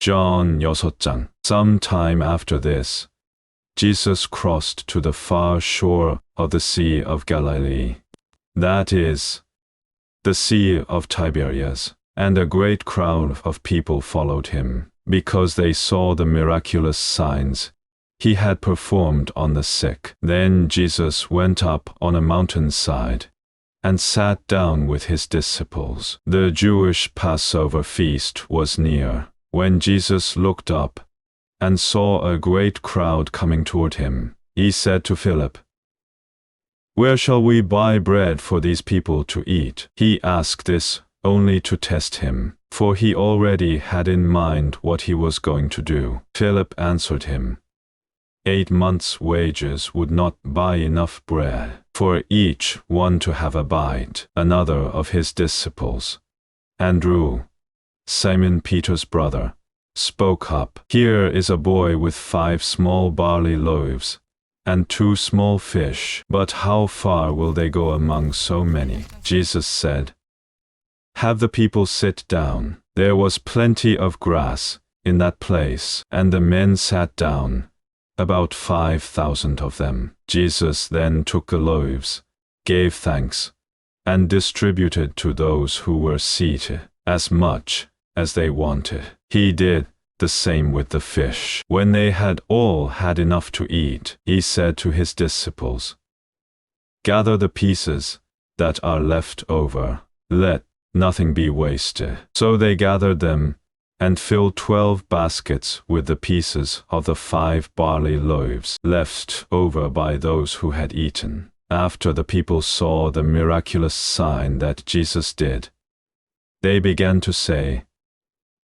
John 6장. Sometime after this, Jesus crossed to the far shore of the Sea of Galilee, that is, the Sea of Tiberias, and a great crowd of people followed him, because they saw the miraculous signs he had performed on the sick. Then Jesus went up on a mountainside and sat down with his disciples. The Jewish Passover feast was near. When Jesus looked up and saw a great crowd coming toward him, he said to Philip, "Where shall we buy bread for these people to eat?" He asked this only to test him, for he already had in mind what he was going to do. Philip answered him, 8 months' wages would not buy enough bread for each one to have a bite. Another of his disciples, Andrew, Simon Peter's brother, spoke up, "Here is a boy with 5 small barley loaves and 2 small fish, but how far will they go among so many?" Jesus said, "Have the people sit down." There was plenty of grass in that place, and the men sat down, about 5,000 of them. Jesus then took the loaves, gave thanks, and distributed to those who were seated, as much as they wanted. He did the same with the fish. When they had all had enough to eat, he said to his disciples, "Gather the pieces that are left over. Let nothing be wasted." So they gathered them and filled 12 baskets with the pieces of the 5 barley loaves left over by those who had eaten. After the people saw the miraculous sign that Jesus did, they began to say,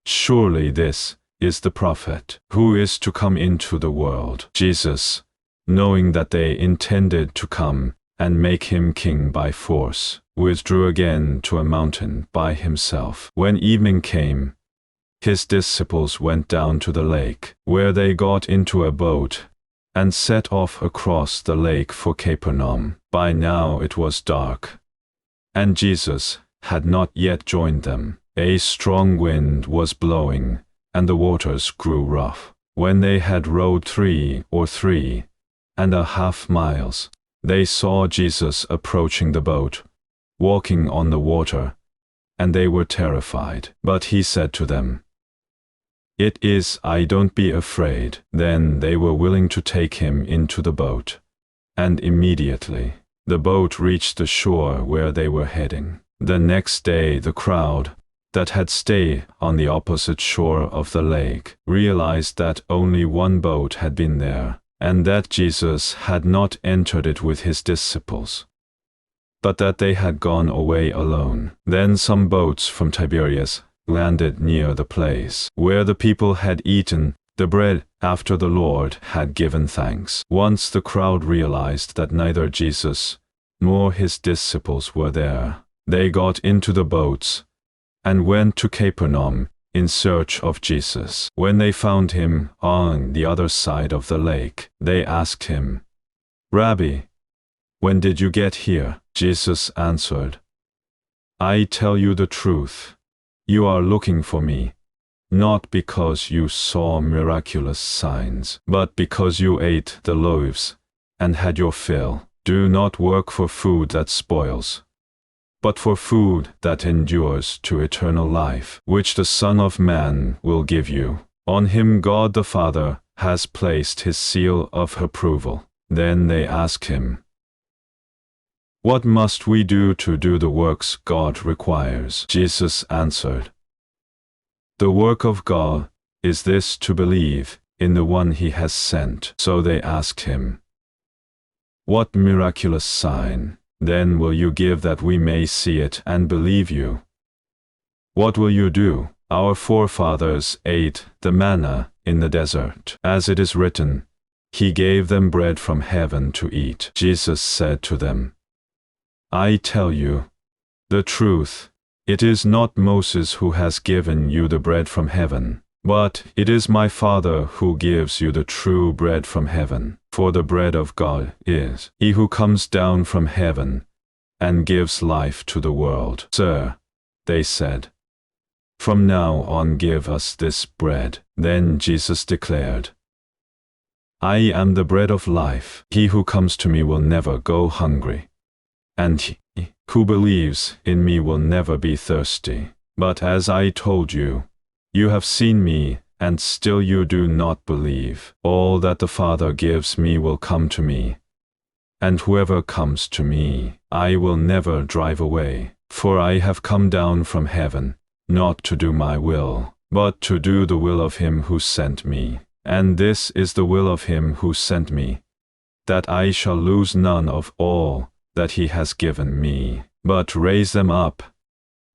"Surely this is the prophet who is to come into the world." Jesus, knowing that they intended to come and make him king by force, withdrew again to a mountain by himself. When evening came, his disciples went down to the lake, where they got into a boat and set off across the lake for Capernaum. By now it was dark, and Jesus had not yet joined them. A strong wind was blowing, and the waters grew rough. When they had rowed 3.5 miles, they saw Jesus approaching the boat, walking on the water, and they were terrified. But he said to them, "It is I, don't be afraid." Then they were willing to take him into the boat, and immediately the boat reached the shore where they were heading. The next day the crowd that had stayed on the opposite shore of the lake realized that only one boat had been there, and that Jesus had not entered it with his disciples, but that they had gone away alone. Then some boats from Tiberias landed near the place where the people had eaten the bread after the Lord had given thanks. Once the crowd realized that neither Jesus nor his disciples were there, they got into the boats and went to Capernaum in search of Jesus. When they found him on the other side of the lake, they asked him, "Rabbi, when did you get here?" Jesus answered, "I tell you the truth. You are looking for me, not because you saw miraculous signs, but because you ate the loaves and had your fill. Do not work for food that spoils, but for food that endures to eternal life, which the Son of Man will give you. On him God the Father has placed his seal of approval." Then they asked him, "What must we do to do the works God requires?" Jesus answered, "The work of God is this, to believe in the one he has sent." So they asked him, "What miraculous sign then will you give that we may see it and believe you? What will you do? Our forefathers ate the manna in the desert. As it is written, he gave them bread from heaven to eat." Jesus said to them, "I tell you the truth, it is not Moses who has given you the bread from heaven, but it is my Father who gives you the true bread from heaven. For the bread of God is he who comes down from heaven and gives life to the world." "Sir," they said, From now on give us this bread. Then Jesus declared, I am the bread of life. He who comes to me will never go hungry, and he who believes in me will never be thirsty. But as I told you, you have seen me, and still you do not believe. All that the Father gives me will come to me, and whoever comes to me, I will never drive away. For I have come down from heaven, not to do my will, but to do the will of him who sent me. And this is the will of him who sent me, that I shall lose none of all that he has given me, but raise them up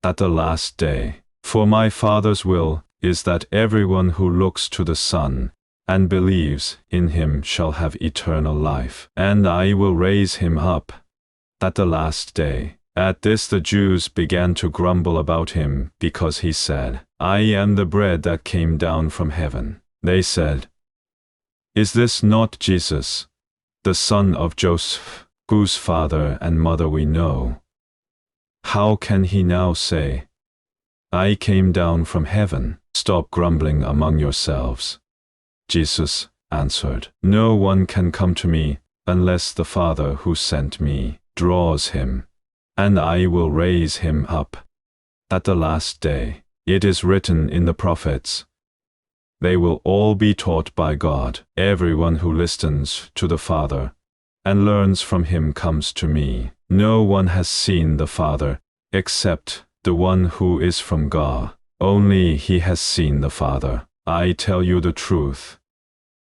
at the last day. For my Father's will is that everyone who looks to the Son and believes in him shall have eternal life, and I will raise him up at the last day. At this the Jews began to grumble about him, because he said, I am the bread that came down from heaven. They said, Is this not Jesus, the son of Joseph, whose father and mother we know? How can he now say, I came down from heaven? Stop grumbling among yourselves. Jesus answered, No one can come to me unless the Father who sent me draws him, and I will raise him up at the last day. It is written in the prophets, They will all be taught by God. Everyone who listens to the Father and learns from him comes to me. No one has seen the Father except the one who is from God. Only he has seen the Father. I tell you the truth.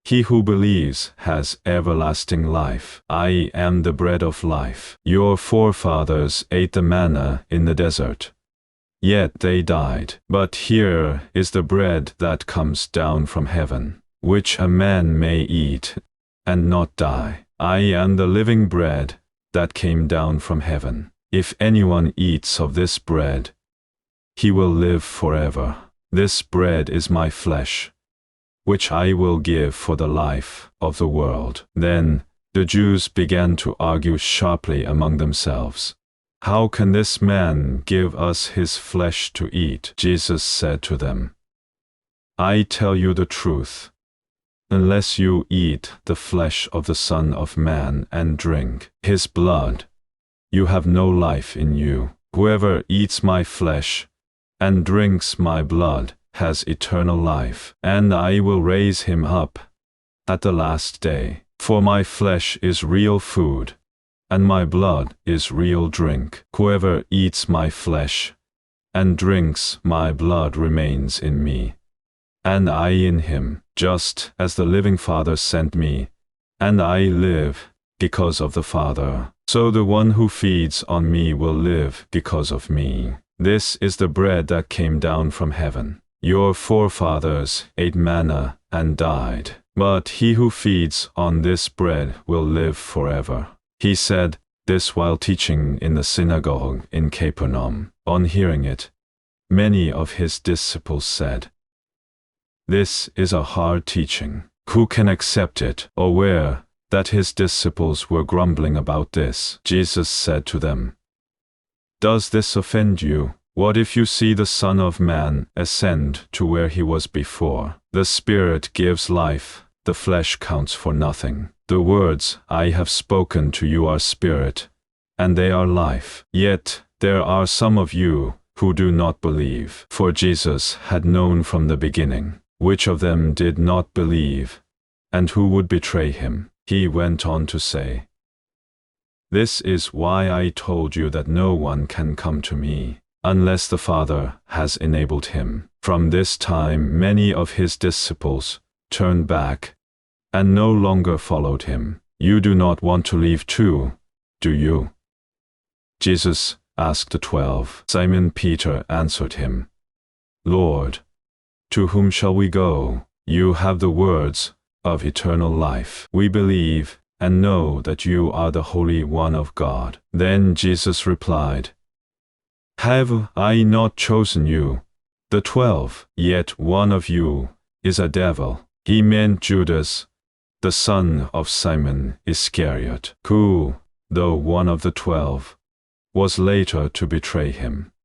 He who believes has everlasting life. I am the bread of life. Your forefathers ate the manna in the desert, yet they died. But here is the bread that comes down from heaven, which a man may eat and not die. I am the living bread that came down from heaven. If anyone eats of this bread, he will live forever. This bread is my flesh, which I will give for the life of the world. Then the Jews began to argue sharply among themselves. How can this man give us his flesh to eat? Jesus said to them, I tell you the truth. Unless you eat the flesh of the Son of Man and drink his blood, you have no life in you. Whoever eats my flesh and drinks my blood has eternal life, and I will raise him up at the last day. For my flesh is real food, and my blood is real drink. Whoever eats my flesh and drinks my blood remains in me, and I in him, just as the living Father sent me, and I live because of the Father. So the one who feeds on me will live because of me. This is the bread that came down from heaven. Your forefathers ate manna and died, but he who feeds on this bread will live forever. He said this while teaching in the synagogue in Capernaum. On hearing it, many of his disciples said, This is a hard teaching. Who can accept it? Aware that his disciples were grumbling about this, Jesus said to them, Does this offend you? What if you see the Son of Man ascend to where he was before? The Spirit gives life, the flesh counts for nothing. The words I have spoken to you are spirit, and they are life. Yet there are some of you who do not believe. For Jesus had known from the beginning which of them did not believe, and who would betray him. He went on to say, This is why I told you that no one can come to me unless the Father has enabled him. From this time many of his disciples turned back and no longer followed him. You do not want to leave too, do you? Jesus asked the 12. Simon Peter answered him, Lord, to whom shall we go? You have the words of eternal life. We believe and know that you are the Holy One of God. Then Jesus replied, Have I not chosen you, the 12? Yet one of you is a devil. He meant Judas, the son of Simon Iscariot, who, though one of the 12, was later to betray him.